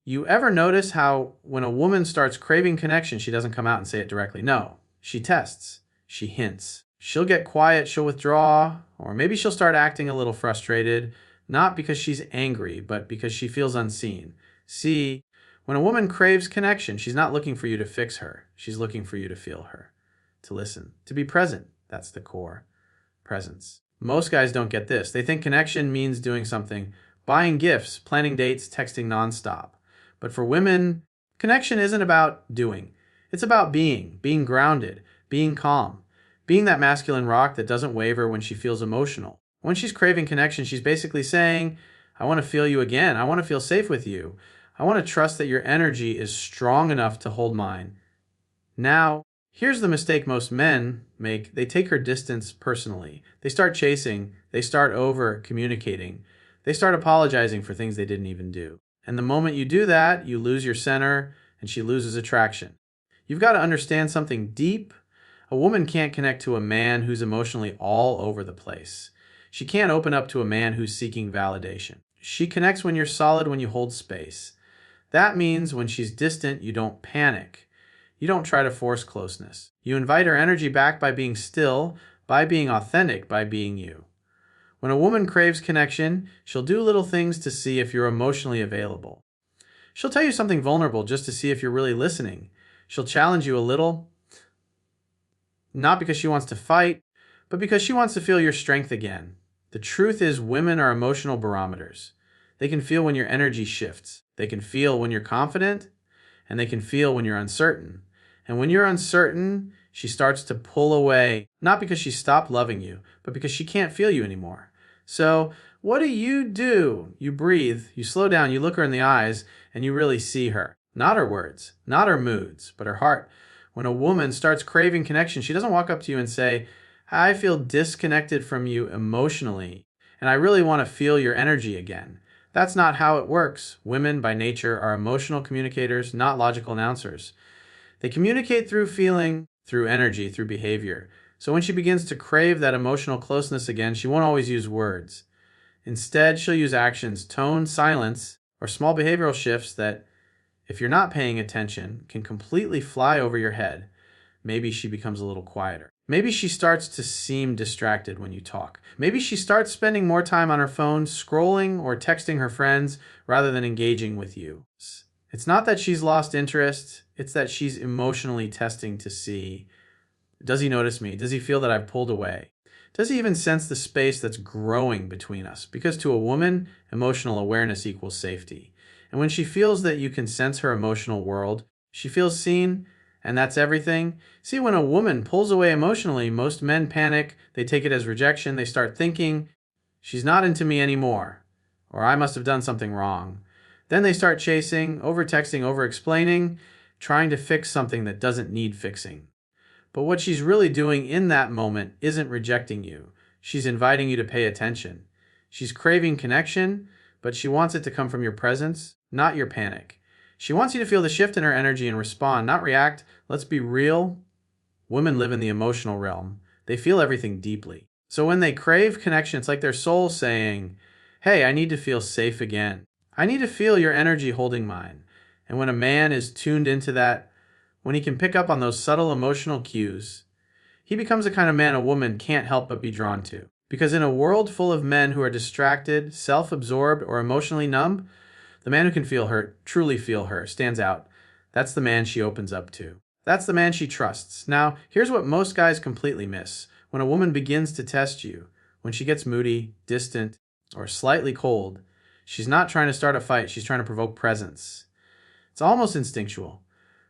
You ever notice how when a woman starts craving connection, she doesn't come out and say it directly? No, she tests, she hints. She'll get quiet, she'll withdraw, or maybe she'll start acting a little frustrated, not because she's angry, but because she feels unseen. See, when a woman craves connection, she's not looking for you to fix her. She's looking for you to feel her, to listen, to be present. That's the core. Presence. Most guys don't get this. They think connection means doing something, buying gifts, planning dates, texting nonstop. But for women, connection isn't about doing. It's about being grounded, being calm, being that masculine rock that doesn't waver when she feels emotional. When she's craving connection, she's basically saying, I want to feel you again. I want to feel safe with you. I want to trust that your energy is strong enough to hold mine. Now, here's the mistake most men make. They take her distance personally. They start chasing. They start over communicating. They start apologizing for things they didn't even do. And the moment you do that, you lose your center and she loses attraction. You've got to understand something deep. A woman can't connect to a man who's emotionally all over the place. She can't open up to a man who's seeking validation. She connects when you're solid, when you hold space. That means when she's distant, you don't panic. You don't try to force closeness. You invite her energy back by being still, by being authentic, by being you. When a woman craves connection, she'll do little things to see if you're emotionally available. She'll tell you something vulnerable just to see if you're really listening. She'll challenge you a little, not because she wants to fight, but because she wants to feel your strength again. The truth is, women are emotional barometers. They can feel when your energy shifts. They can feel when you're confident, and they can feel when you're uncertain. And when you're uncertain, she starts to pull away, not because she stopped loving you, but because she can't feel you anymore. So what do? You breathe, you slow down, you look her in the eyes, and you really see her. Not her words, not her moods, but her heart. When a woman starts craving connection, she doesn't walk up to you and say, I feel disconnected from you emotionally, and I really want to feel your energy again. That's not how it works. Women, by nature, are emotional communicators, not logical announcers. They communicate through feeling, through energy, through behavior. So when she begins to crave that emotional closeness again, she won't always use words. Instead, she'll use actions, tone, silence, or small behavioral shifts that, if you're not paying attention, can completely fly over your head. Maybe she becomes a little quieter. Maybe she starts to seem distracted when you talk. Maybe she starts spending more time on her phone, scrolling or texting her friends rather than engaging with you. It's not that she's lost interest, it's that she's emotionally testing to see, does he notice me? Does he feel that I've pulled away? Does he even sense the space that's growing between us? Because to a woman, emotional awareness equals safety. And when she feels that you can sense her emotional world, she feels seen, and that's everything. See, when a woman pulls away emotionally, most men panic, they take it as rejection, they start thinking, she's not into me anymore, or I must have done something wrong. Then they start chasing, over-texting, over-explaining, trying to fix something that doesn't need fixing. But what she's really doing in that moment isn't rejecting you. She's inviting you to pay attention. She's craving connection, but she wants it to come from your presence, not your panic. She wants you to feel the shift in her energy and respond, not react. Let's be real. Women live in the emotional realm. They feel everything deeply. So when they crave connection, it's like their soul saying, hey, I need to feel safe again. I need to feel your energy holding mine. And when a man is tuned into that, when he can pick up on those subtle emotional cues, he becomes the kind of man a woman can't help but be drawn to. Because in a world full of men who are distracted, self-absorbed, or emotionally numb, the man who can feel her, truly feel her, stands out. That's the man she opens up to. That's the man she trusts. Now, here's what most guys completely miss. When a woman begins to test you, when she gets moody, distant, or slightly cold, she's not trying to start a fight, she's trying to provoke presence. It's almost instinctual.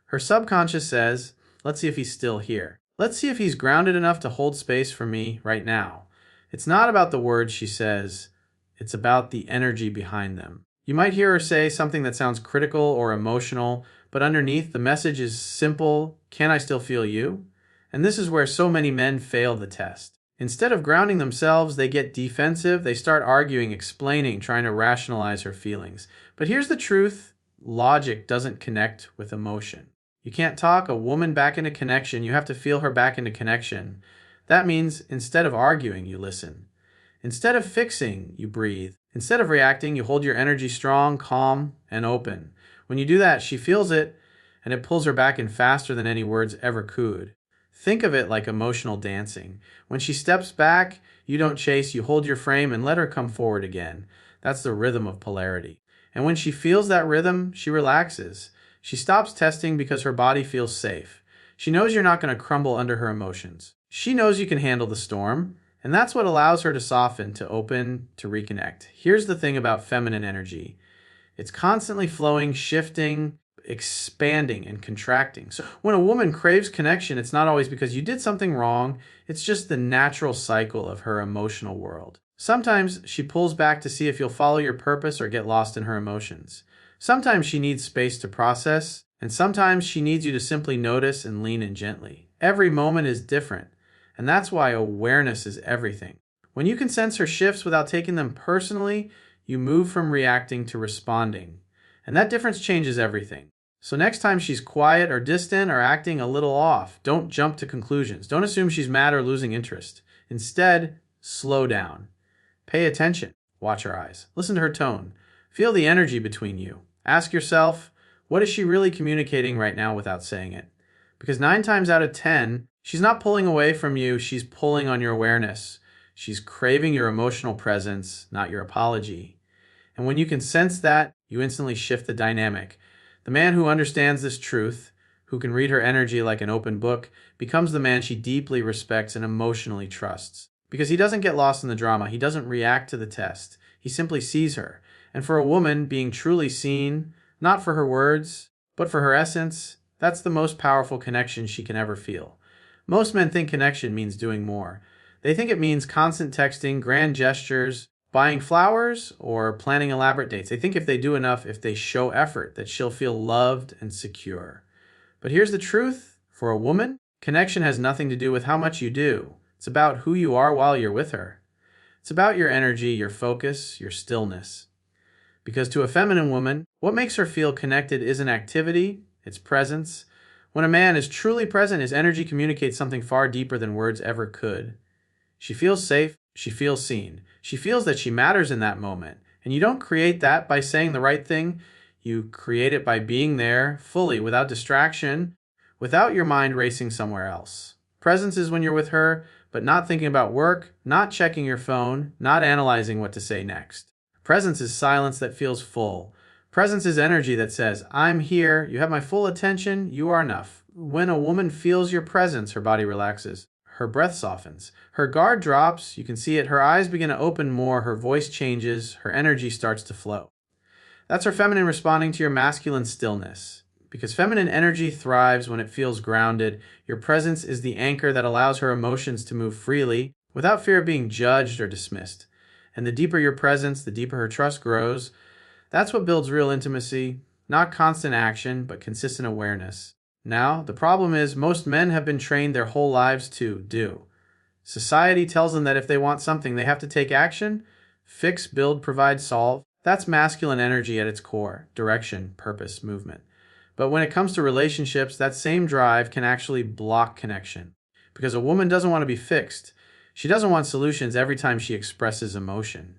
Her subconscious says, let's see if he's still here. Let's see if he's grounded enough to hold space for me right now. It's not about the words she says, it's about the energy behind them. You might hear her say something that sounds critical or emotional, but underneath the message is simple, can I still feel you? And this is where so many men fail the test. Instead of grounding themselves, they get defensive, they start arguing, explaining, trying to rationalize her feelings. But here's the truth, logic doesn't connect with emotion. You can't talk a woman back into connection, you have to feel her back into connection. That means instead of arguing, you listen. Instead of fixing, you breathe. Instead of reacting, you hold your energy strong, calm, and open. When you do that, she feels it, and it pulls her back in faster than any words ever could. Think of it like emotional dancing. When she steps back, you don't chase, you hold your frame and let her come forward again. That's the rhythm of polarity. And when she feels that rhythm, she relaxes. She stops testing because her body feels safe. She knows you're not going to crumble under her emotions. She knows you can handle the storm, and that's what allows her to soften, to open, to reconnect. Here's the thing about feminine energy. It's constantly flowing, shifting, expanding, and contracting. So when a woman craves connection, it's not always because you did something wrong. It's just the natural cycle of her emotional world. Sometimes she pulls back to see if you'll follow your purpose or get lost in her emotions. Sometimes she needs space to process, and sometimes she needs you to simply notice and lean in gently. Every moment is different, and that's why awareness is everything. When you can sense her shifts without taking them personally, you move from reacting to responding. And that difference changes everything. So next time she's quiet or distant or acting a little off, don't jump to conclusions. Don't assume she's mad or losing interest. Instead, slow down. Pay attention. Watch her eyes. Listen to her tone. Feel the energy between you. Ask yourself, what is she really communicating right now without saying it? Because 9 times out of 10, she's not pulling away from you, she's pulling on your awareness. She's craving your emotional presence, not your apology. And when you can sense that, you instantly shift the dynamic. The man who understands this truth, who can read her energy like an open book, becomes the man she deeply respects and emotionally trusts. Because he doesn't get lost in the drama, he doesn't react to the test. He simply sees her. And for a woman, being truly seen, not for her words, but for her essence, that's the most powerful connection she can ever feel. Most men think connection means doing more. They think it means constant texting, grand gestures, buying flowers, or planning elaborate dates. They think if they do enough, if they show effort, that she'll feel loved and secure. But here's the truth. For a woman, connection has nothing to do with how much you do. It's about who you are while you're with her. It's about your energy, your focus, your stillness. Because to a feminine woman, what makes her feel connected isn't activity, it's presence. When a man is truly present, his energy communicates something far deeper than words ever could. She feels safe, she feels seen. She feels that she matters in that moment. And you don't create that by saying the right thing. You create it by being there fully, without distraction, without your mind racing somewhere else. Presence is when you're with her, but not thinking about work, not checking your phone, not analyzing what to say next. Presence is silence that feels full. Presence is energy that says, I'm here, you have my full attention, you are enough. When a woman feels your presence, her body relaxes. Her breath softens. Her guard drops, you can see it, her eyes begin to open more, her voice changes, her energy starts to flow. That's her feminine responding to your masculine stillness. Because feminine energy thrives when it feels grounded. Your presence is the anchor that allows her emotions to move freely without fear of being judged or dismissed. And the deeper your presence, the deeper her trust grows. That's what builds real intimacy, not constant action, but consistent awareness. Now, the problem is most men have been trained their whole lives to do. Society tells them that if they want something, they have to take action, fix, build, provide, solve. That's masculine energy at its core, direction, purpose, movement. But when it comes to relationships, that same drive can actually block connection. Because a woman doesn't want to be fixed. She doesn't want solutions every time she expresses emotion.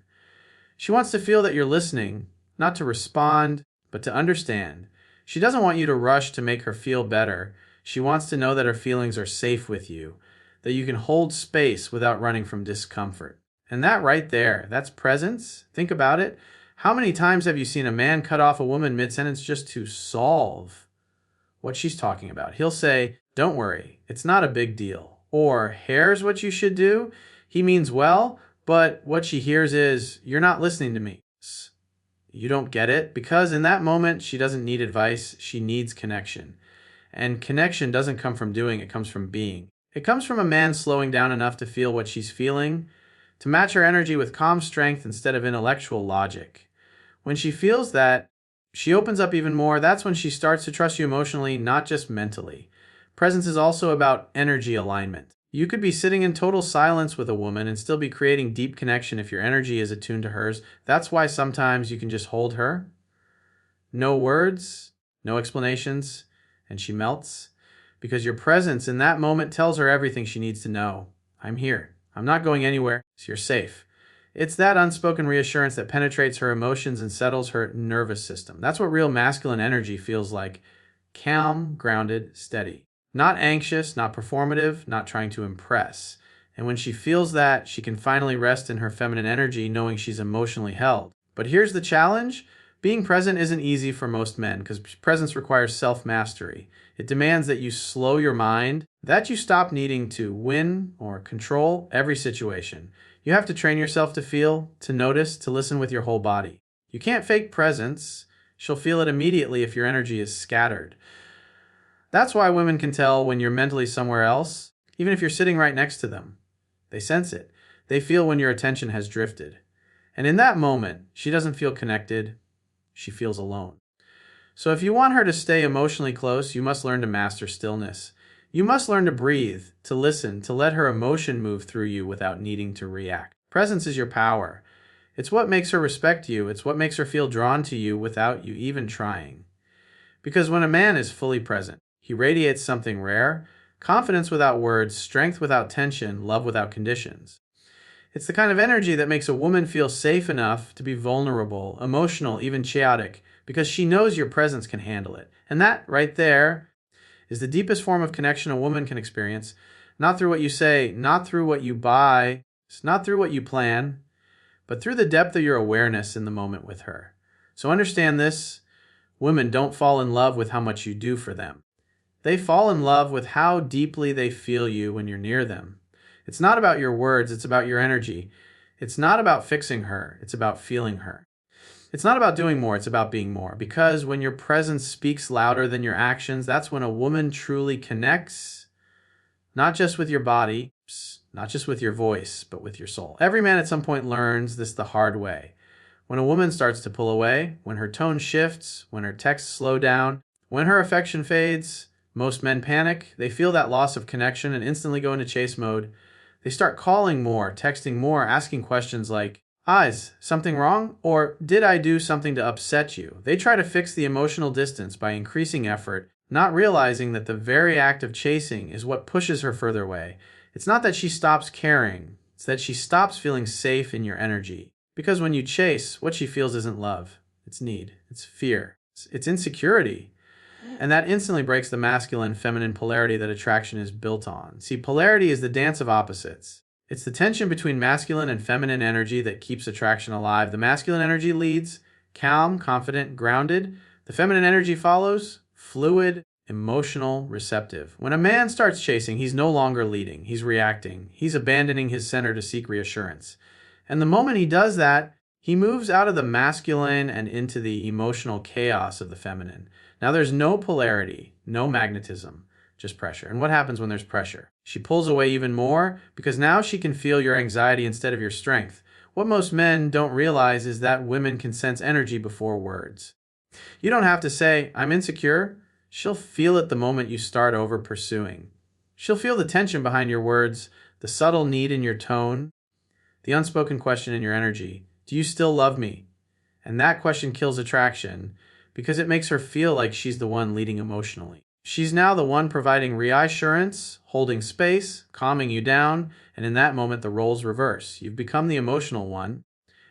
She wants to feel that you're listening, not to respond, but to understand. She doesn't want you to rush to make her feel better. She wants to know that her feelings are safe with you, that you can hold space without running from discomfort. And that right there, that's presence. Think about it. How many times have you seen a man cut off a woman mid-sentence just to solve what she's talking about? He'll say, don't worry, it's not a big deal. Or, here's what you should do. He means well, but what she hears is, you're not listening to me. You don't get it, because in that moment, she doesn't need advice, she needs connection. And connection doesn't come from doing, it comes from being. It comes from a man slowing down enough to feel what she's feeling, to match her energy with calm strength instead of intellectual logic. When she feels that, she opens up even more. That's when she starts to trust you emotionally, not just mentally. Presence is also about energy alignment. You could be sitting in total silence with a woman and still be creating deep connection if your energy is attuned to hers. That's why sometimes you can just hold her. No words, no explanations, and she melts. Because your presence in that moment tells her everything she needs to know. I'm here. I'm not going anywhere, so you're safe. It's that unspoken reassurance that penetrates her emotions and settles her nervous system. That's what real masculine energy feels like. Calm, grounded, steady. Not anxious, not performative, not trying to impress. And when she feels that, she can finally rest in her feminine energy, knowing she's emotionally held. But here's the challenge. Being present isn't easy for most men because presence requires self-mastery. It demands that you slow your mind, that you stop needing to win or control every situation. You have to train yourself to feel, to notice, to listen with your whole body. You can't fake presence. She'll feel it immediately if your energy is scattered. That's why women can tell when you're mentally somewhere else, even if you're sitting right next to them. They sense it. They feel when your attention has drifted. And in that moment, she doesn't feel connected. She feels alone. So if you want her to stay emotionally close, you must learn to master stillness. You must learn to breathe, to listen, to let her emotion move through you without needing to react. Presence is your power. It's what makes her respect you. It's what makes her feel drawn to you without you even trying. Because when a man is fully present, he radiates something rare: confidence without words, strength without tension, love without conditions. It's the kind of energy that makes a woman feel safe enough to be vulnerable, emotional, even chaotic, because she knows your presence can handle it. And that, right there, is the deepest form of connection a woman can experience. Not through what you say, not through what you buy, not through what you plan, but through the depth of your awareness in the moment with her. So understand this: women don't fall in love with how much you do for them. They fall in love with how deeply they feel you when you're near them. It's not about your words, it's about your energy. It's not about fixing her, it's about feeling her. It's not about doing more, it's about being more. Because when your presence speaks louder than your actions, that's when a woman truly connects, not just with your body, not just with your voice, but with your soul. Every man at some point learns this the hard way. When a woman starts to pull away, when her tone shifts, when her texts slow down, when her affection fades, most men panic. They feel that loss of connection and instantly go into chase mode. They start calling more, texting more, asking questions like, "Is something wrong?" Or "Did I do something to upset you?" They try to fix the emotional distance by increasing effort, not realizing that the very act of chasing is what pushes her further away. It's not that she stops caring, it's that she stops feeling safe in your energy. Because when you chase, what she feels isn't love, it's need, it's fear, it's insecurity. And that instantly breaks the masculine-feminine polarity that attraction is built on. See, polarity is the dance of opposites. It's the tension between masculine and feminine energy that keeps attraction alive. The masculine energy leads, calm, confident, grounded. The feminine energy follows, fluid, emotional, receptive. When a man starts chasing, he's no longer leading. He's reacting. He's abandoning his center to seek reassurance. And the moment he does that, he moves out of the masculine and into the emotional chaos of the feminine. Now there's no polarity, no magnetism, just pressure. And what happens when there's pressure? She pulls away even more because now she can feel your anxiety instead of your strength. What most men don't realize is that women can sense energy before words. You don't have to say, "I'm insecure." She'll feel it the moment you start over pursuing. She'll feel the tension behind your words, the subtle need in your tone, the unspoken question in your energy. Do you still love me? And that question kills attraction because it makes her feel like she's the one leading emotionally. She's now the one providing reassurance, holding space, calming you down, and in that moment the roles reverse. You've become the emotional one,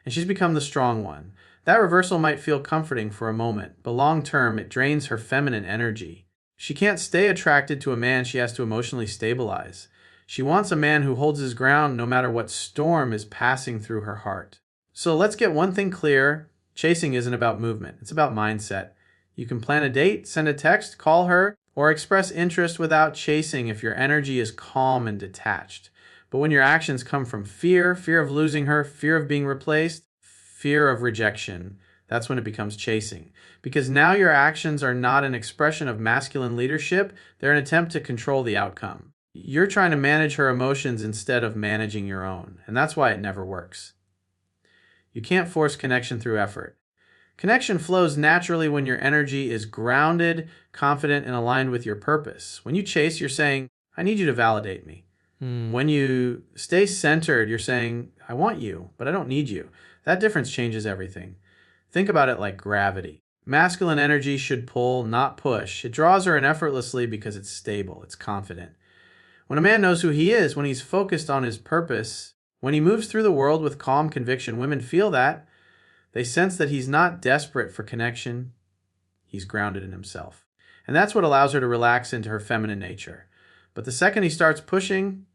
and she's become the strong one. That reversal might feel comforting for a moment, but long term it drains her feminine energy. She can't stay attracted to a man she has to emotionally stabilize. She wants a man who holds his ground no matter what storm is passing through her heart. So let's get one thing clear. Chasing isn't about movement. It's about mindset. You can plan a date, send a text, call her, or express interest without chasing if your energy is calm and detached. But when your actions come from fear, fear of losing her, fear of being replaced, fear of rejection, that's when it becomes chasing. Because now your actions are not an expression of masculine leadership, they're an attempt to control the outcome. You're trying to manage her emotions instead of managing your own, and that's why it never works. You can't force connection through effort. Connection flows naturally when your energy is grounded, confident, and aligned with your purpose. When you chase, you're saying, "I need you to validate me." When you stay centered, you're saying, "I want you, but I don't need you." That difference changes everything. Think about it like gravity. Masculine energy should pull, not push. It draws her in effortlessly because it's stable, it's confident. When a man knows who he is, when he's focused on his purpose, When he moves through the world with calm conviction, women feel that. They sense that he's not desperate for connection, he's grounded in himself. And that's what allows her to relax into her feminine nature. But the second he starts pushing,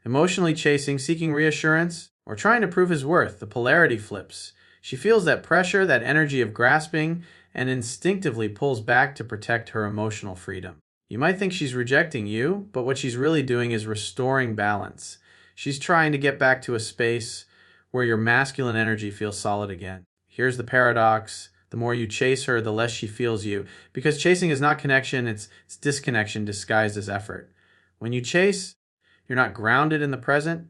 emotionally chasing, seeking reassurance, or trying to prove his worth, the polarity flips. She feels that pressure, that energy of grasping, and instinctively pulls back to protect her emotional freedom. You might think she's rejecting you, but what she's really doing is restoring balance. She's trying to get back to a space where your masculine energy feels solid again. Here's the paradox. The more you chase her, the less she feels you. Because chasing is not connection, it's disconnection disguised as effort. When you chase, you're not grounded in the present.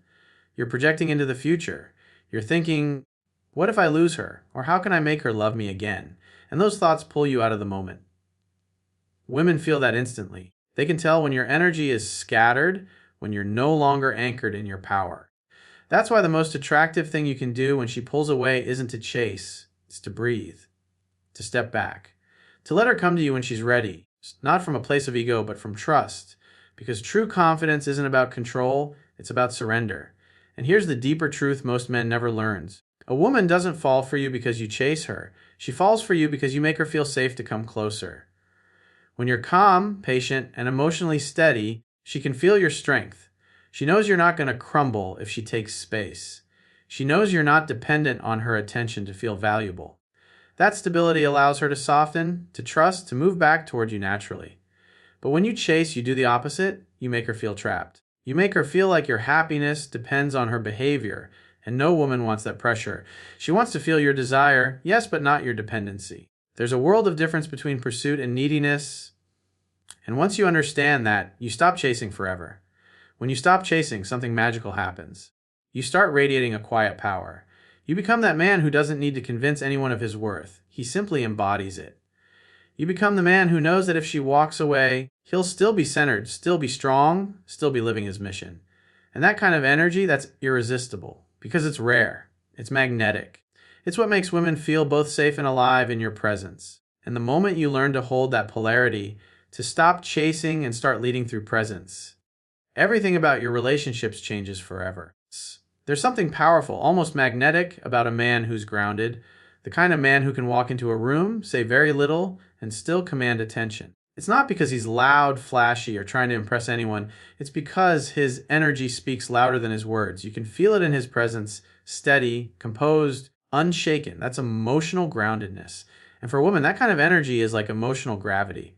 You're projecting into the future. You're thinking, what if I lose her? Or how can I make her love me again? And those thoughts pull you out of the moment. Women feel that instantly. They can tell when your energy is scattered, when you're no longer anchored in your power. That's why the most attractive thing you can do when she pulls away isn't to chase, it's to breathe, to step back, to let her come to you when she's ready, not from a place of ego, but from trust. Because true confidence isn't about control, it's about surrender. And here's the deeper truth most men never learn. A woman doesn't fall for you because you chase her. She falls for you because you make her feel safe to come closer. When you're calm, patient, and emotionally steady, she can feel your strength. She knows you're not going to crumble if she takes space. She knows you're not dependent on her attention to feel valuable. That stability allows her to soften, to trust, to move back toward you naturally. But when you chase, you do the opposite. You make her feel trapped. You make her feel like your happiness depends on her behavior, and no woman wants that pressure. She wants to feel your desire, yes, but not your dependency. There's a world of difference between pursuit and neediness, and once you understand that, you stop chasing forever. When you stop chasing, something magical happens. You start radiating a quiet power. You become that man who doesn't need to convince anyone of his worth. He simply embodies it. You become the man who knows that if she walks away, he'll still be centered, still be strong, still be living his mission. And that kind of energy, that's irresistible, because it's rare, it's magnetic. It's what makes women feel both safe and alive in your presence. And the moment you learn to hold that polarity, to stop chasing and start leading through presence, everything about your relationships changes forever. There's something powerful, almost magnetic, about a man who's grounded, the kind of man who can walk into a room, say very little, and still command attention. It's not because he's loud, flashy, or trying to impress anyone. It's because his energy speaks louder than his words. You can feel it in his presence, steady, composed, unshaken. That's emotional groundedness. And for a woman, that kind of energy is like emotional gravity.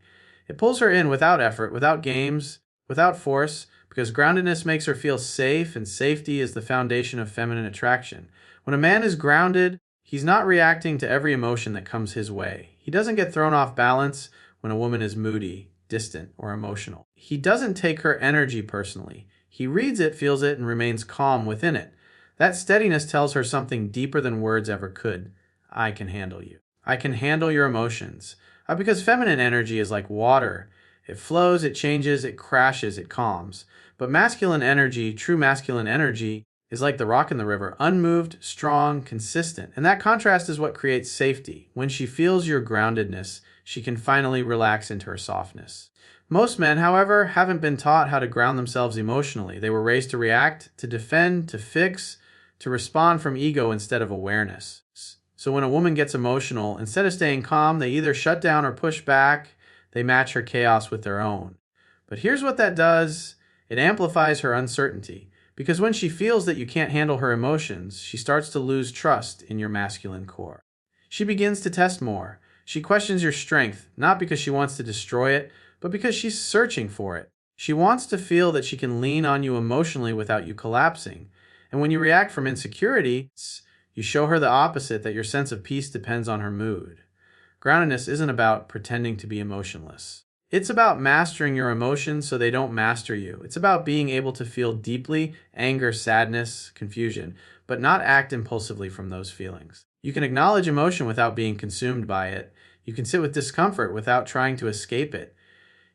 It pulls her in without effort, without games, without force, because groundedness makes her feel safe, and safety is the foundation of feminine attraction. When a man is grounded, he's not reacting to every emotion that comes his way. He doesn't get thrown off balance when a woman is moody, distant, or emotional. He doesn't take her energy personally. He reads it, feels it, and remains calm within it. That steadiness tells her something deeper than words ever could. I can handle you. I can handle your emotions. Because feminine energy is like water. It flows, it changes, it crashes, it calms. But masculine energy, true masculine energy, is like the rock in the river, unmoved, strong, consistent. And that contrast is what creates safety. When she feels your groundedness, she can finally relax into her softness. Most men, however, haven't been taught how to ground themselves emotionally. They were raised to react, to defend, to fix, to respond from ego instead of awareness. So when a woman gets emotional, instead of staying calm, they either shut down or push back. They match her chaos with their own. But here's what that does. It amplifies her uncertainty. Because when she feels that you can't handle her emotions, she starts to lose trust in your masculine core. She begins to test more. She questions your strength, not because she wants to destroy it, but because she's searching for it. She wants to feel that she can lean on you emotionally without you collapsing. And when you react from insecurity, you show her the opposite, that your sense of peace depends on her mood. Groundedness isn't about pretending to be emotionless. It's about mastering your emotions so they don't master you. It's about being able to feel deeply, anger, sadness, confusion, but not act impulsively from those feelings. You can acknowledge emotion without being consumed by it. You can sit with discomfort without trying to escape it.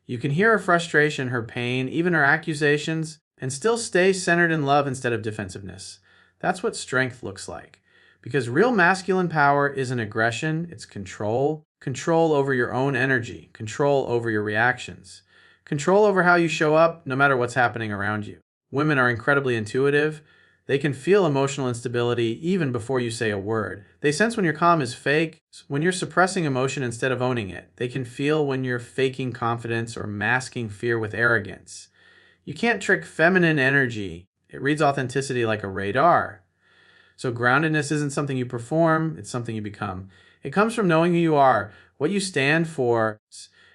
You can hear her frustration, her pain, even her accusations, and still stay centered in love instead of defensiveness. That's what strength looks like. Because real masculine power isn't aggression, it's control. Control over your own energy, control over your reactions, control over how you show up no matter what's happening around you. Women are incredibly intuitive. They can feel emotional instability even before you say a word. They sense when your calm is fake, when you're suppressing emotion instead of owning it. They can feel when you're faking confidence or masking fear with arrogance. You can't trick feminine energy. It reads authenticity like a radar. So groundedness isn't something you perform, it's something you become. It comes from knowing who you are, what you stand for,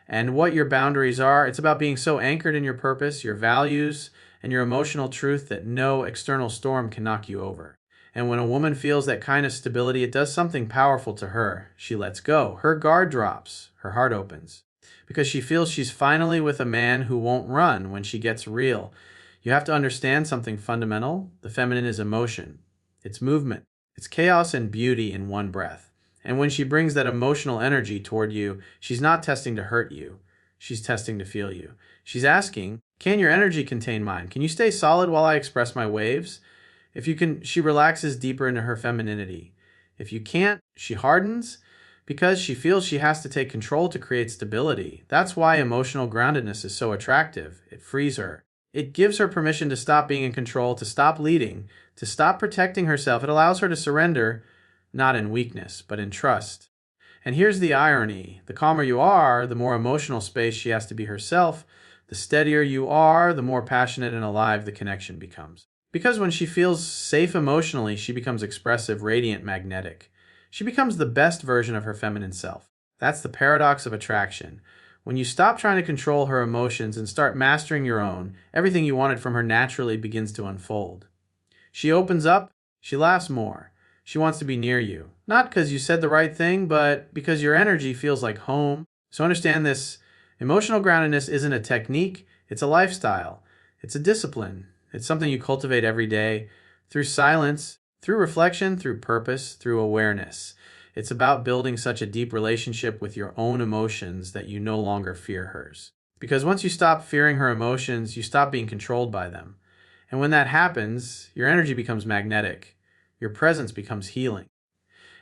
and what your boundaries are. It's about being so anchored in your purpose, your values, and your emotional truth that no external storm can knock you over. And when a woman feels that kind of stability, it does something powerful to her. She lets go. Her guard drops. Her heart opens. Because she feels she's finally with a man who won't run when she gets real. You have to understand something fundamental. The feminine is emotion. It's movement. It's chaos and beauty in one breath. And when she brings that emotional energy toward you, she's not testing to hurt you. She's testing to feel you. She's asking, can your energy contain mine? Can you stay solid while I express my waves? If you can, she relaxes deeper into her femininity. If you can't, she hardens because she feels she has to take control to create stability. That's why emotional groundedness is so attractive. It frees her. It gives her permission to stop being in control, to stop leading, to stop protecting herself. It allows her to surrender, not in weakness, but in trust. And here's the irony. The calmer you are, the more emotional space she has to be herself. The steadier you are, the more passionate and alive the connection becomes. Because when she feels safe emotionally, she becomes expressive, radiant, magnetic. She becomes the best version of her feminine self. That's the paradox of attraction. When you stop trying to control her emotions and start mastering your own, everything you wanted from her naturally begins to unfold. She opens up, she laughs more. She wants to be near you. Not because you said the right thing, but because your energy feels like home. So understand this. Emotional groundedness isn't a technique, it's a lifestyle. It's a discipline. It's something you cultivate every day through silence, through reflection, through purpose, through awareness. It's about building such a deep relationship with your own emotions that you no longer fear hers. Because once you stop fearing her emotions, you stop being controlled by them. And when that happens, your energy becomes magnetic. Your presence becomes healing.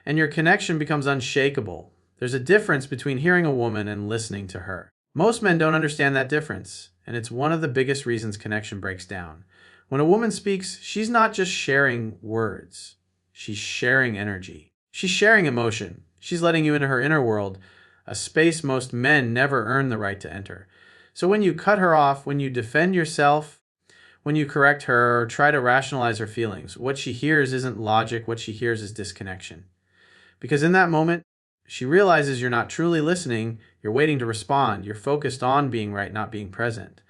And your connection becomes unshakable. There's a difference between hearing a woman and listening to her. Most men don't understand that difference, and it's one of the biggest reasons connection breaks down. When a woman speaks, she's not just sharing words. She's sharing energy. She's sharing emotion. She's letting you into her inner world, a space most men never earn the right to enter. So when you cut her off, when you defend yourself, when you correct her or try to rationalize her feelings, what she hears isn't logic, what she hears is disconnection. Because in that moment, she realizes you're not truly listening, you're waiting to respond, you're focused on being right, not being present.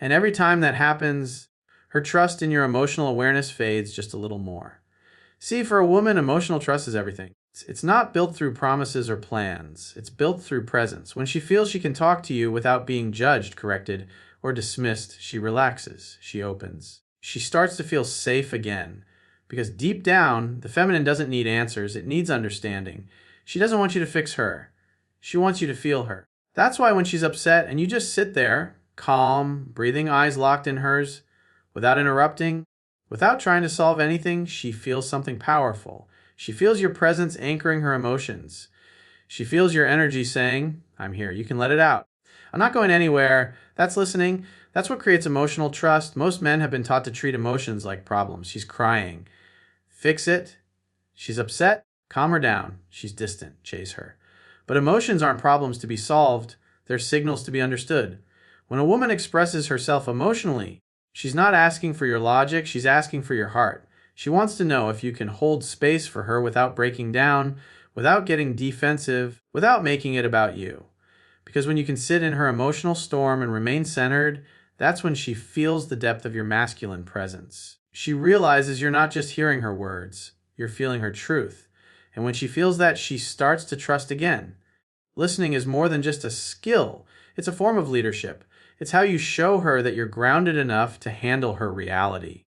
And every time that happens, her trust in your emotional awareness fades just a little more. See, for a woman, emotional trust is everything. It's not built through promises or plans. It's built through presence. When she feels she can talk to you without being judged, corrected, or dismissed, she relaxes, she opens. She starts to feel safe again. Because deep down, the feminine doesn't need answers, it needs understanding. She doesn't want you to fix her. She wants you to feel her. That's why when she's upset and you just sit there, calm, breathing, eyes locked in hers, without interrupting, without trying to solve anything, she feels something powerful. She feels your presence anchoring her emotions. She feels your energy saying, I'm here, you can let it out. I'm not going anywhere. That's listening. That's what creates emotional trust. Most men have been taught to treat emotions like problems. She's crying. Fix it. She's upset. Calm her down. She's distant. Chase her. But emotions aren't problems to be solved. They're signals to be understood. When a woman expresses herself emotionally, she's not asking for your logic. She's asking for your heart. She wants to know if you can hold space for her without breaking down, without getting defensive, without making it about you. Because when you can sit in her emotional storm and remain centered, that's when she feels the depth of your masculine presence. She realizes you're not just hearing her words, you're feeling her truth. And when she feels that, she starts to trust again. Listening is more than just a skill. It's a form of leadership. It's how you show her that you're grounded enough to handle her reality.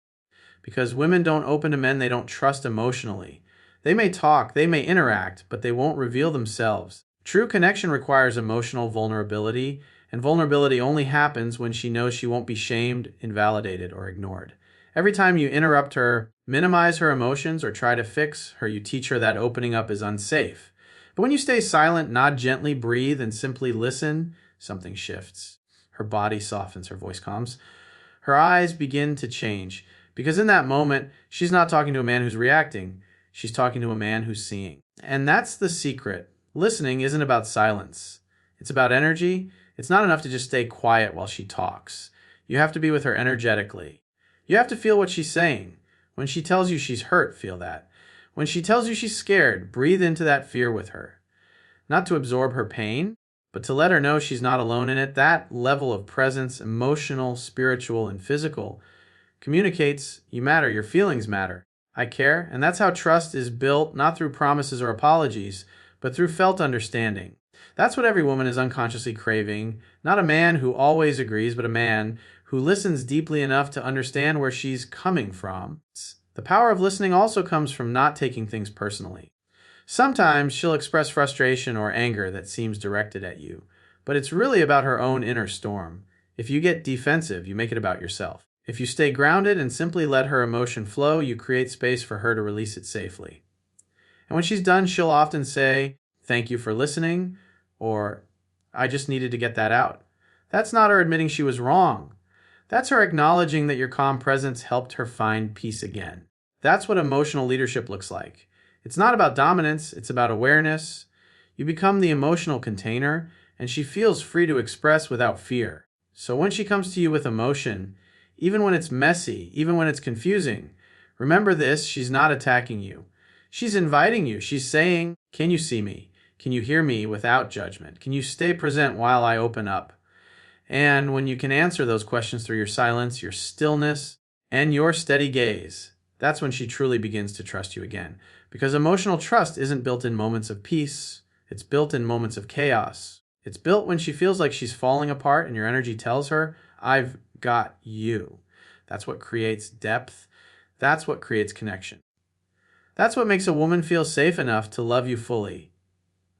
Because women don't open to men they don't trust emotionally. They may talk, they may interact, but they won't reveal themselves. True connection requires emotional vulnerability, and vulnerability only happens when she knows she won't be shamed, invalidated, or ignored. Every time you interrupt her, minimize her emotions, or try to fix her, you teach her that opening up is unsafe. But when you stay silent, nod gently, breathe, and simply listen, something shifts. Her body softens, her voice calms. Her eyes begin to change. Because in that moment, she's not talking to a man who's reacting, she's talking to a man who's seeing. And that's the secret. Listening isn't about silence. It's about energy. It's not enough to just stay quiet while she talks. You have to be with her energetically. You have to feel what she's saying. When she tells you she's hurt, feel that. When she tells you she's scared, breathe into that fear with her. Not to absorb her pain, but to let her know she's not alone in it. That level of presence, emotional, spiritual, and physical, communicates you matter, your feelings matter. I care, and that's how trust is built, not through promises or apologies, but through felt understanding. That's what every woman is unconsciously craving, not a man who always agrees, but a man who listens deeply enough to understand where she's coming from. The power of listening also comes from not taking things personally. Sometimes she'll express frustration or anger that seems directed at you, but it's really about her own inner storm. If you get defensive, you make it about yourself. If you stay grounded and simply let her emotion flow, you create space for her to release it safely. And when she's done, she'll often say, "Thank you for listening," or "I just needed to get that out." That's not her admitting she was wrong. That's her acknowledging that your calm presence helped her find peace again. That's what emotional leadership looks like. It's not about dominance, it's about awareness. You become the emotional container, and she feels free to express without fear. So when she comes to you with emotion, even when it's messy, even when it's confusing, remember this: she's not attacking you. She's inviting you. She's saying, "Can you see me? Can you hear me without judgment? Can you stay present while I open up?" And when you can answer those questions through your silence, your stillness, and your steady gaze, that's when she truly begins to trust you again. Because emotional trust isn't built in moments of peace, it's built in moments of chaos. It's built when she feels like she's falling apart and your energy tells her, "I've got you." That's what creates depth. That's what creates connection. That's what makes a woman feel safe enough to love you fully.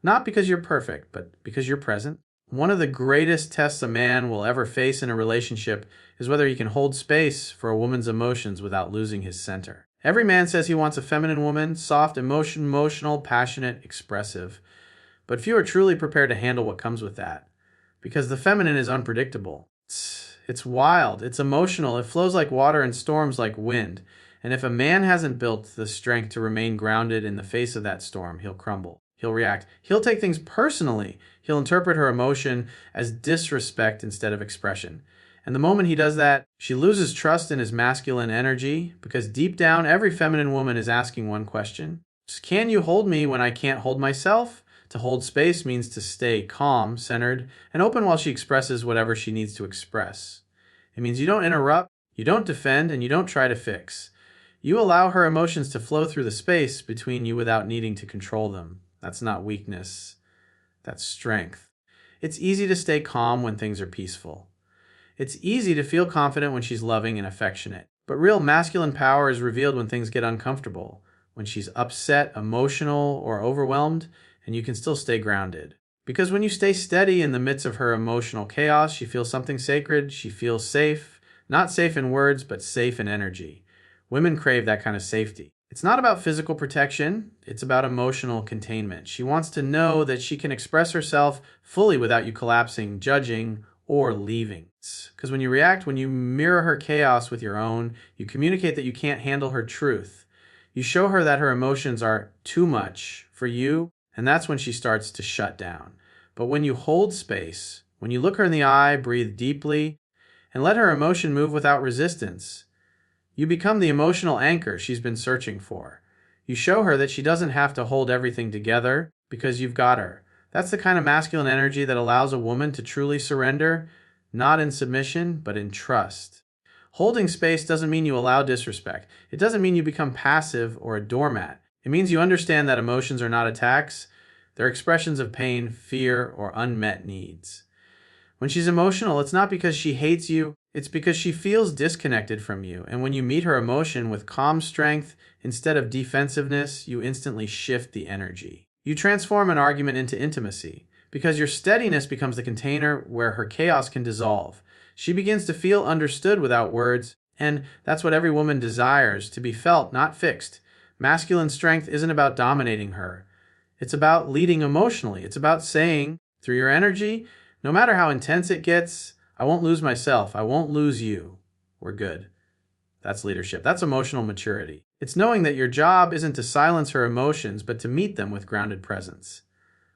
Not because you're perfect, but because you're present. One of the greatest tests a man will ever face in a relationship is whether he can hold space for a woman's emotions without losing his center. Every man says he wants a feminine woman, soft, emotional, passionate, expressive. But few are truly prepared to handle what comes with that. Because the feminine is unpredictable. It's wild. It's emotional. It flows like water and storms like wind. And if a man hasn't built the strength to remain grounded in the face of that storm, he'll crumble. He'll react. He'll take things personally. He'll interpret her emotion as disrespect instead of expression. And the moment he does that, she loses trust in his masculine energy, because deep down, every feminine woman is asking one question: can you hold me when I can't hold myself? To hold space means to stay calm, centered, and open while she expresses whatever she needs to express. It means you don't interrupt, you don't defend, and you don't try to fix. You allow her emotions to flow through the space between you without needing to control them. That's not weakness. That's strength. It's easy to stay calm when things are peaceful. It's easy to feel confident when she's loving and affectionate. But real masculine power is revealed when things get uncomfortable, when she's upset, emotional, or overwhelmed, and you can still stay grounded. Because when you stay steady in the midst of her emotional chaos, she feels something sacred, she feels safe. Not safe in words, but safe in energy. Women crave that kind of safety. It's not about physical protection, it's about emotional containment. She wants to know that she can express herself fully without you collapsing, judging, or leaving. Because when you react, when you mirror her chaos with your own, you communicate that you can't handle her truth. You show her that her emotions are too much for you, and that's when she starts to shut down. But when you hold space, when you look her in the eye, breathe deeply, and let her emotion move without resistance, you become the emotional anchor she's been searching for. You show her that she doesn't have to hold everything together because you've got her. That's the kind of masculine energy that allows a woman to truly surrender, not in submission, but in trust. Holding space doesn't mean you allow disrespect. It doesn't mean you become passive or a doormat. It means you understand that emotions are not attacks. They're expressions of pain, fear, or unmet needs. When she's emotional, it's not because she hates you, it's because she feels disconnected from you. And when you meet her emotion with calm strength instead of defensiveness, you instantly shift the energy. You transform an argument into intimacy, because your steadiness becomes the container where her chaos can dissolve. She begins to feel understood without words, and that's what every woman desires, to be felt, not fixed. Masculine strength isn't about dominating her. It's about leading emotionally. It's about saying, through your energy, no matter how intense it gets, I won't lose myself. I won't lose you. We're good. That's leadership. That's emotional maturity. It's knowing that your job isn't to silence her emotions, but to meet them with grounded presence.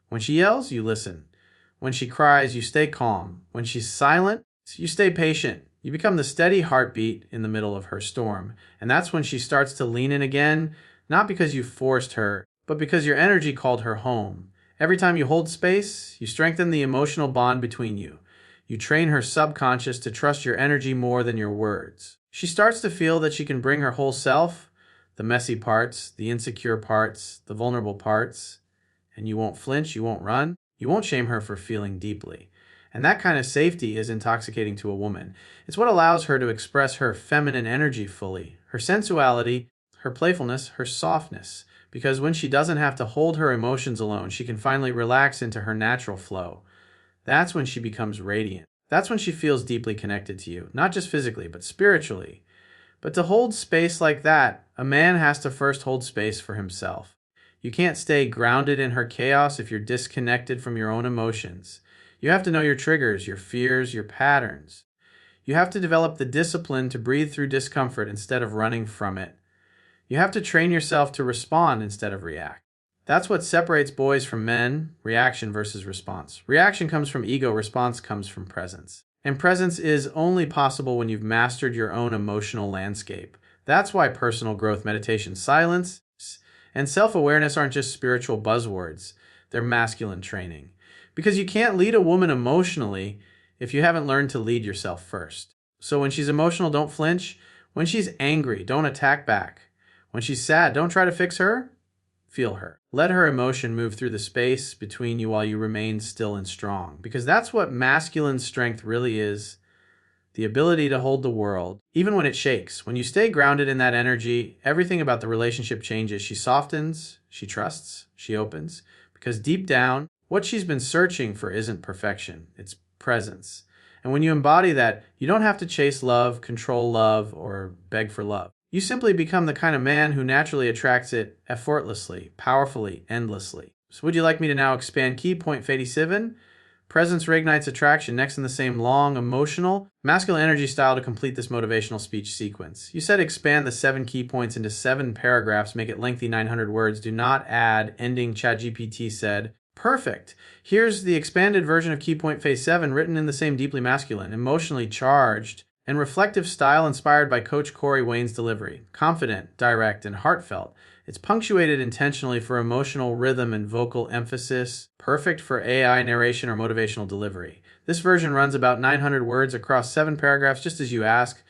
When she yells, you listen. When she cries, you stay calm. When she's silent, you stay patient. You become the steady heartbeat in the middle of her storm. And that's when she starts to lean in again, not because you forced her, but because your energy called her home. Every time you hold space, you strengthen the emotional bond between you. You train her subconscious to trust your energy more than your words. She starts to feel that she can bring her whole self, the messy parts, the insecure parts, the vulnerable parts, and you won't flinch, you won't run, you won't shame her for feeling deeply. And that kind of safety is intoxicating to a woman. It's what allows her to express her feminine energy fully, her sensuality, her playfulness, her softness. Because when she doesn't have to hold her emotions alone, she can finally relax into her natural flow. That's when she becomes radiant. That's when she feels deeply connected to you, not just physically, but spiritually. But to hold space like that, a man has to first hold space for himself. You can't stay grounded in her chaos if you're disconnected from your own emotions. You have to know your triggers, your fears, your patterns. You have to develop the discipline to breathe through discomfort instead of running from it. You have to train yourself to respond instead of react. That's what separates boys from men, reaction versus response. Reaction comes from ego, response comes from presence. And presence is only possible when you've mastered your own emotional landscape. That's why personal growth, meditation, silence, and self-awareness aren't just spiritual buzzwords. They're masculine training. Because you can't lead a woman emotionally if you haven't learned to lead yourself first. So when she's emotional, don't flinch. When she's angry, don't attack back. When she's sad, don't try to fix her. Feel her. Let her emotion move through the space between you while you remain still and strong. Because that's what masculine strength really is. The ability to hold the world, even when it shakes. When you stay grounded in that energy, everything about the relationship changes. She softens, she trusts, she opens. Because deep down, what she's been searching for isn't perfection, it's presence. And when you embody that, you don't have to chase love, control love, or beg for love. You simply become the kind of man who naturally attracts it effortlessly, powerfully, endlessly. So would you like me to now expand key point 87? Presence reignites attraction, next in the same long, emotional, masculine energy style to complete this motivational speech sequence. You said expand the 7 key points into 7 paragraphs, make it lengthy 900 words. Do not add ending. ChatGPT said. Perfect. Here's the expanded version of key point phase 7, written in the same deeply masculine, emotionally charged, and reflective style inspired by Coach Corey Wayne's delivery. Confident, direct, and heartfelt. It's punctuated intentionally for emotional rhythm and vocal emphasis, perfect for AI narration or motivational delivery. This version runs about 900 words across 7 paragraphs, just as you ask,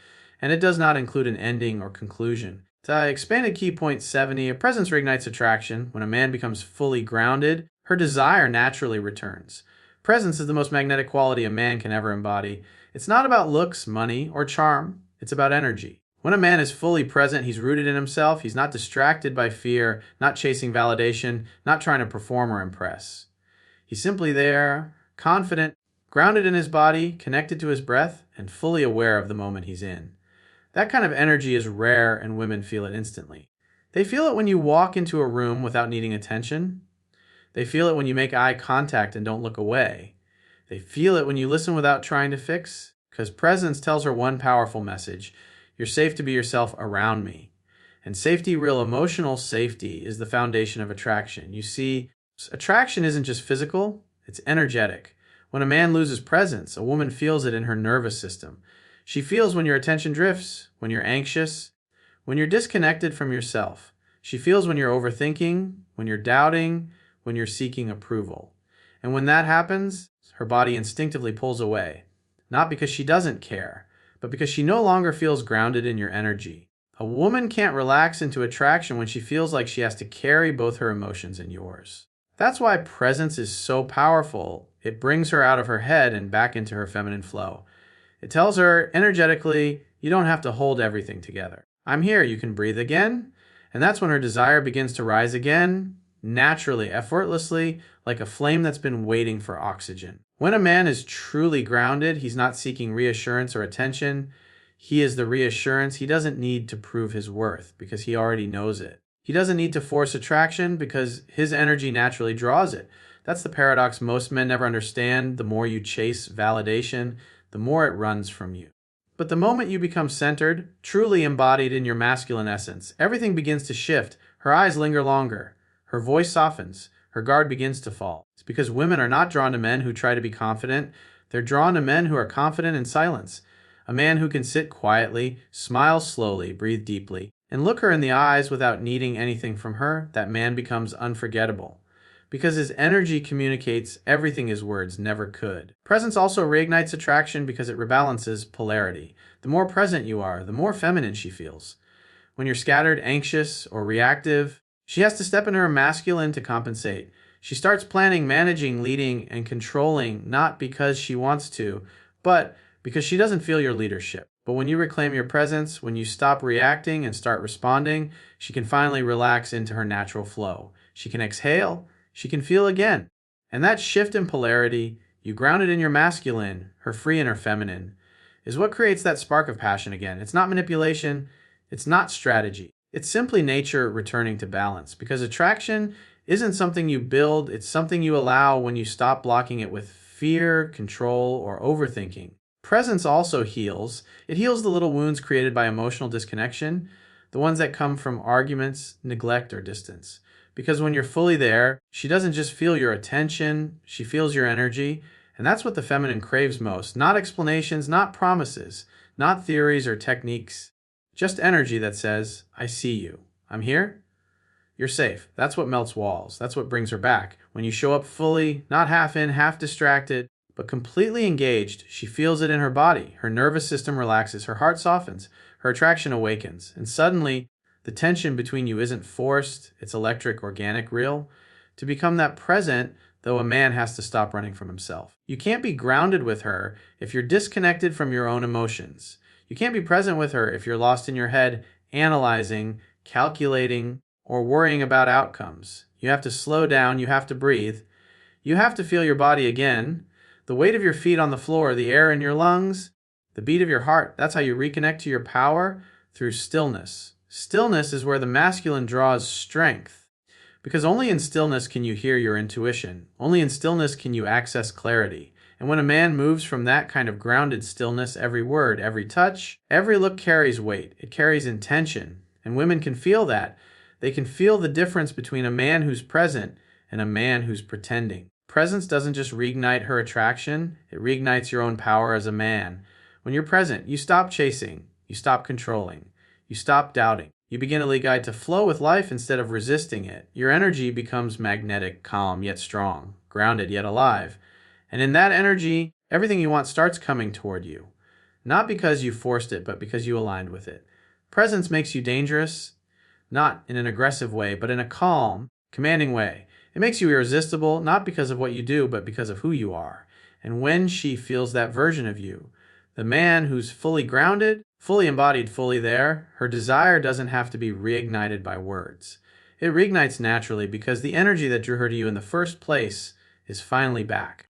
and it does not include an ending or conclusion. Expanded key point 70, a presence reignites attraction. When a man becomes fully grounded, her desire naturally returns. Presence is the most magnetic quality a man can ever embody. It's not about looks, money, or charm. It's about energy. When a man is fully present, he's rooted in himself. He's not distracted by fear, not chasing validation, not trying to perform or impress. He's simply there, confident, grounded in his body, connected to his breath, and fully aware of the moment he's in. That kind of energy is rare, and women feel it instantly. They feel it when you walk into a room without needing attention. They feel it when you make eye contact and don't look away. They feel it when you listen without trying to fix, because presence tells her one powerful message. You're safe to be yourself around me. And safety, real emotional safety, is the foundation of attraction. You see, attraction isn't just physical, it's energetic. When a man loses presence, a woman feels it in her nervous system. She feels when your attention drifts, when you're anxious, when you're disconnected from yourself. She feels when you're overthinking, when you're doubting, when you're seeking approval. And when that happens, her body instinctively pulls away. Not because she doesn't care, but because she no longer feels grounded in your energy. A woman can't relax into attraction when she feels like she has to carry both her emotions and yours. That's why presence is so powerful. It brings her out of her head and back into her feminine flow. It tells her energetically, you don't have to hold everything together. I'm here, you can breathe again. And that's when her desire begins to rise again, naturally, effortlessly, like a flame that's been waiting for oxygen. When a man is truly grounded, he's not seeking reassurance or attention. He is the reassurance. He doesn't need to prove his worth because he already knows it. He doesn't need to force attraction because his energy naturally draws it. That's the paradox most men never understand. The more you chase validation, the more it runs from you. But the moment you become centered, truly embodied in your masculine essence, everything begins to shift. Her eyes linger longer. Her voice softens. Her guard begins to fall. It's because women are not drawn to men who try to be confident. They're drawn to men who are confident in silence. A man who can sit quietly, smile slowly, breathe deeply, and look her in the eyes without needing anything from her. That man becomes unforgettable, because his energy communicates everything his words never could. Presence also reignites attraction because it rebalances polarity. The more present you are, the more feminine she feels. When you're scattered, anxious, or reactive, she has to step into her masculine to compensate. She starts planning, managing, leading, and controlling, not because she wants to, but because she doesn't feel your leadership. But when you reclaim your presence, when you stop reacting and start responding, she can finally relax into her natural flow. She can exhale. She can feel again. And that shift in polarity, you grounded in your masculine, her free and her feminine, is what creates that spark of passion again. It's not manipulation. It's not strategy. It's simply nature returning to balance. Because attraction isn't something you build. It's something you allow when you stop blocking it with fear, control, or overthinking. Presence also heals. It heals the little wounds created by emotional disconnection, the ones that come from arguments, neglect, or distance. Because when you're fully there, she doesn't just feel your attention, she feels your energy. And that's what the feminine craves most. Not explanations, not promises, not theories or techniques. Just energy that says, I see you. I'm here. You're safe. That's what melts walls. That's what brings her back. When you show up fully, not half in, half distracted, but completely engaged, she feels it in her body. Her nervous system relaxes. Her heart softens. Her attraction awakens. And suddenly, the tension between you isn't forced, it's electric, organic, real. To become that present, though, a man has to stop running from himself. You can't be grounded with her if you're disconnected from your own emotions. You can't be present with her if you're lost in your head, analyzing, calculating, or worrying about outcomes. You have to slow down, you have to breathe. You have to feel your body again. The weight of your feet on the floor, the air in your lungs, the beat of your heart. That's how you reconnect to your power, through stillness. Stillness is where the masculine draws strength, because only in stillness can you hear your intuition. Only in stillness can you access clarity. And when a man moves from that kind of grounded stillness, every word, every touch, every look carries weight. It carries intention. And women can feel that. They can feel the difference between a man who's present and a man who's pretending. Presence doesn't just reignite her attraction, it reignites your own power as a man. When you're present, you stop chasing, you stop controlling. You stop doubting. You begin to guide to flow with life instead of resisting it. Your energy becomes magnetic, calm, yet strong, grounded, yet alive. And in that energy, everything you want starts coming toward you. Not because you forced it, but because you aligned with it. Presence makes you dangerous, not in an aggressive way, but in a calm, commanding way. It makes you irresistible, not because of what you do, but because of who you are. And when she feels that version of you, the man who's fully grounded, fully embodied, fully there, her desire doesn't have to be reignited by words. It reignites naturally because the energy that drew her to you in the first place is finally back.